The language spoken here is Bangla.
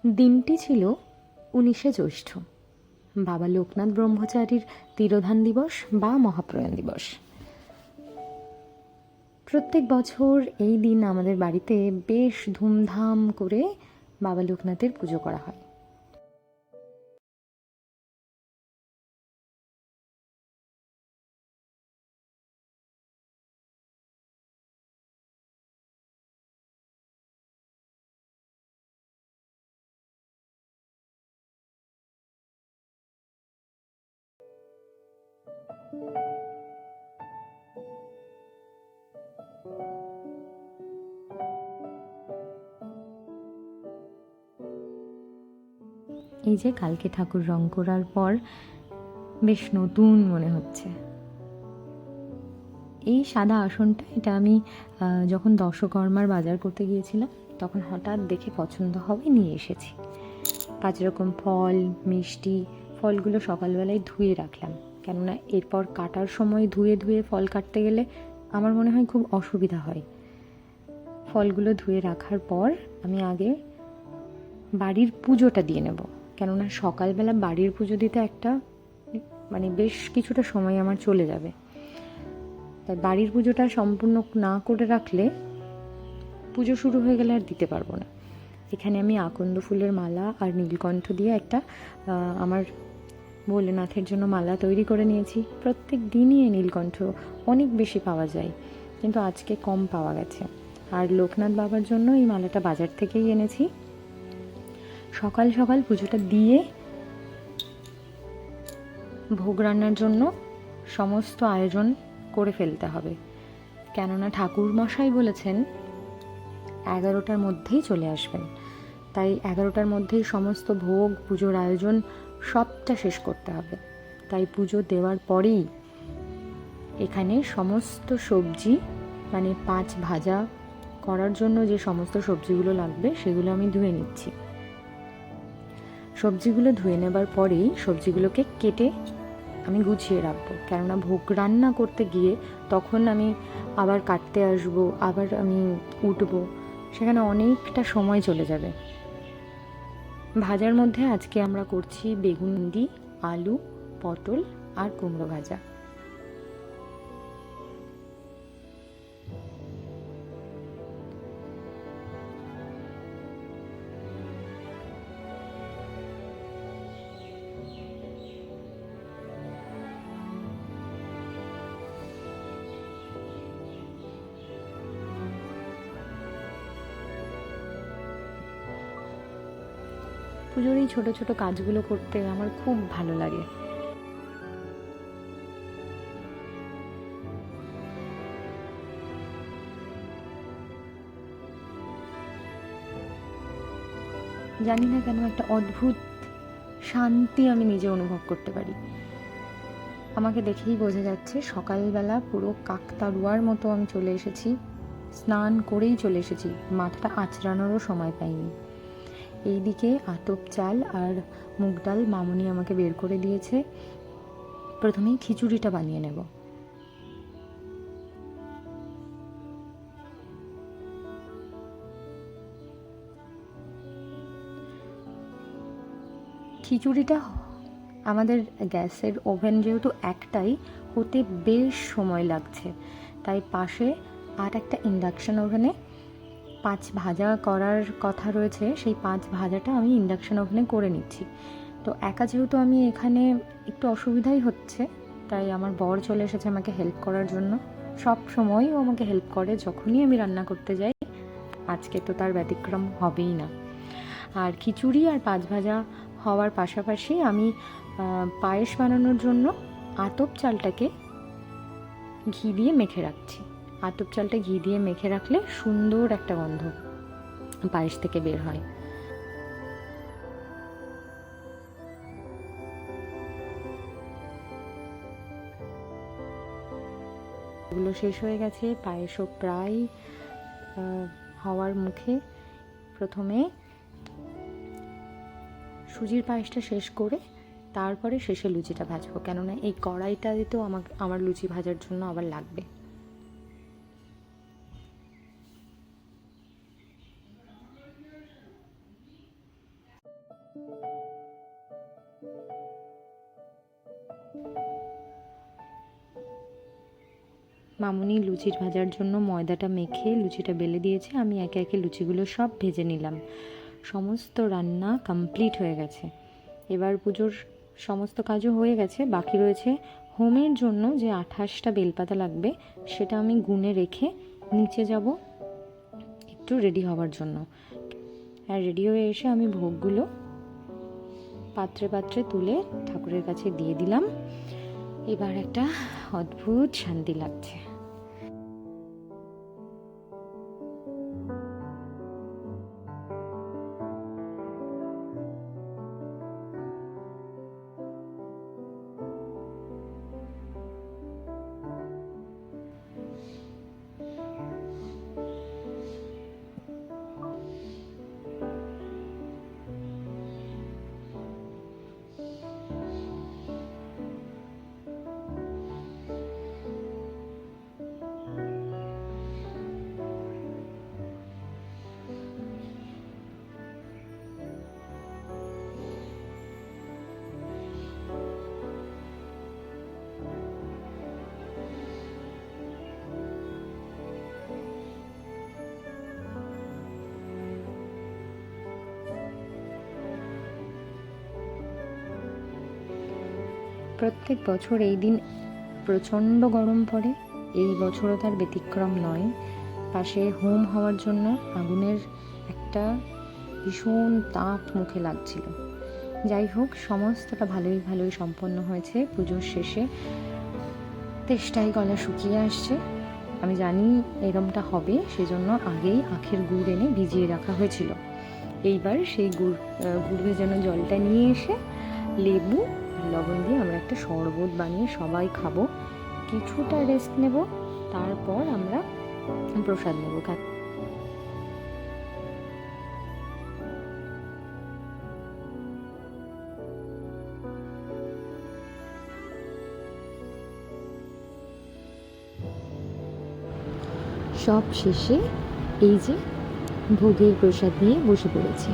দিনটি ছিল 19শে জ্যৈষ্ঠ, বাবা লোকনাথ ব্রহ্মচারীর তিরোধান দিবস বা মহাপ্রয়াণ দিবস। প্রত্যেক বছর এই দিন আমাদের বাড়িতে বেশ ধুমধাম করে বাবা লোকনাথের পুজো করা হয়। এই যে কালকে ঠাকুর রং করার পর বেশ নতুন মনে হচ্ছে। এই সাদা আসনটা, এটা আমি যখন দশকর্মার বাজার করতে গিয়েছিলাম তখন হঠাৎ দেখে পছন্দ হবে নিয়ে এসেছি। 5 রকম ফল, মিষ্টি। ফলগুলো সকালবেলায় ধুয়ে রাখলাম, কেননা এরপর কাটার সময় ধুয়ে ধুয়ে ফল কাটতে গেলে আমার মনে হয় খুব অসুবিধা হয়। ফলগুলো ধুয়ে রাখার পর আমি আগে বাড়ির পুজোটা দিয়ে নেব, কেননা সকালবেলা বাড়ির পুজো দিতে বেশ কিছুটা সময় আমার চলে যাবে। তাই বাড়ির পুজোটা সম্পূর্ণ না করে রাখলে পুজো শুরু হয়ে গেলে আর দিতে পারবো না। এখানে আমি আকন্দ ফুলের মালা আর নীলকণ্ঠ দিয়ে আমার ভোলেনাথের জন্য মালা তৈরি করে নিয়েছি। প্রত্যেক দিনই এই নীলকণ্ঠ অনেক বেশি পাওয়া যায়, কিন্তু আজকে কম পাওয়া গেছে। আর লোকনাথ বাবার জন্য এই মালাটা বাজার থেকেই এনেছি। সকাল সকাল পুজোটা দিয়ে ভোগ রান্নার জন্য সমস্ত আয়োজন করে ফেলতে হবে, কেননা ঠাকুর মশাই বলেছেন 11টার মধ্যেই চলে আসবেন। তাই 11টার মধ্যেই সমস্ত ভোগ, পুজোর আয়োজন সবটা শেষ করতে হবে। তাই পুজো দেওয়ার পরেই এখানে সমস্ত সবজি, 5 ভাজা করার জন্য যে সমস্ত সবজিগুলো লাগবে সেগুলো আমি ধুয়ে নিচ্ছি। সবজিগুলো ধুয়ে নেবার পরেই সবজিগুলোকে কেটে আমি গুছিয়ে রাখবো, কেননা ভোগ রান্না করতে গিয়ে তখন আমি আবার কাটতে আসবো, আবার আমি উঠবো, সেখানে অনেকটা সময় চলে যাবে। ভাজার মধ্যে আজকে আমরা করছি বেগুনি, আলু, পটল আর কুমড়ো ভাজা। পুজোর এই ছোটো ছোটো কাজগুলো করতে আমার খুব ভালো লাগে। জানি না কেন একটা অদ্ভুত শান্তি আমি নিজে অনুভব করতে পারি। আমাকে দেখেই বোঝা যাচ্ছে সকালবেলা পুরো কাকতাড়ুয়ার মতো আমি চলে এসেছি, স্নান করেই চলে এসেছি, মাথাটা আঁচড়ানোরও সময় পাইনি। এইদিকে আতপ চাল আর মুগ ডাল মামনি আমাকে বের করে দিয়েছে। প্রথমেই খিচুড়িটা বানিয়ে নেব। খিচুড়িটা আমাদের গ্যাসের ওভেন যেহেতু একটাই, হতে বেশ সময় লাগছে, তাই পাশে আর একটা ইন্ডাকশান ওভেনে 5 ভাজা করার কথা রয়েছে। সেই 5 ভাজাটা আমি ইন্ডাকশান ওভেনে করে নিচ্ছি। তো একা যেহেতু আমি এখানে একটু অসুবিধাই হচ্ছে, তাই আমার বর চলে এসেছে আমাকে হেল্প করার জন্য। সব সময়ই ও আমাকে হেল্প করে যখনই আমি রান্না করতে যাই, আজকে তো তার ব্যতিক্রম হবেই না। আর খিচুড়ি আর 5 ভাজা হওয়ার পাশাপাশি আমি পায়েস বানানোর জন্য আতপ চালটাকে ঘি দিয়ে মেখে রাখছি। আতপ চালটা ঘি দিয়ে মেখে রাখলে সুন্দর একটা গন্ধ পায়েস থেকে বের হয়। এগুলো শেষ হয়ে গেছে, পায়েসও প্রায় হওয়ার মুখে। প্রথমে সুজির পায়েসটা শেষ করে তারপরে শেষে লুচিটা ভাজবো, কেননা এই কড়াইটাতেও আমার লুচি ভাজার জন্য আবার লাগবে। মামুনি লুচির ভাজার জন্য ময়দাটা মেখে লুচিটা বেলে দিয়েছে, আমি একে একে লুচিগুলো সব ভেজে নিলাম। সমস্ত রান্না কমপ্লিট হয়ে গেছে। এবার পুজোর সমস্ত কাজও হয়ে গেছে, বাকি রয়েছে হোমের জন্য যে 28টা বেলপাতা লাগবে সেটা আমি গুনে রেখে নিচে যাব একটু রেডি হওয়ার জন্য। আর রেডি হয়ে এসে আমি ভোগগুলো পাত্রে পাত্রে তুলে ঠাকুরের কাছে দিয়ে দিলাম। এবার একটা অদ্ভুত শান্তি লাগছে। প্রত্যেক বছর এই দিন প্রচণ্ড গরম পড়ে, এই বছরও তার ব্যতিক্রম নয়। পাশে হোম হওয়ার জন্য আগুনের একটা ভীষণ তাপ মুখে লাগছিল। যাই হোক, সমস্তটা ভালোই সম্পন্ন হয়েছে। পুজোর শেষে তেষ্টায় গলা শুকিয়ে আসছে। আমি জানি এরমটা হবে, সেজন্য আগেই আখের গুড় এনে ভিজিয়ে রাখা হয়েছিল। এইবার সেই গুড় ভেজানো জলটা নিয়ে এসে লেবু লবণ দিয়ে আমরা একটা শরবত বানিয়ে সবাই খাবো, কিছুটা রেস্ট নেব, তারপর আমরা প্রসাদ নেব। সব শেষে এই যে ভোগের প্রসাদ নিয়ে বসে পড়েছি।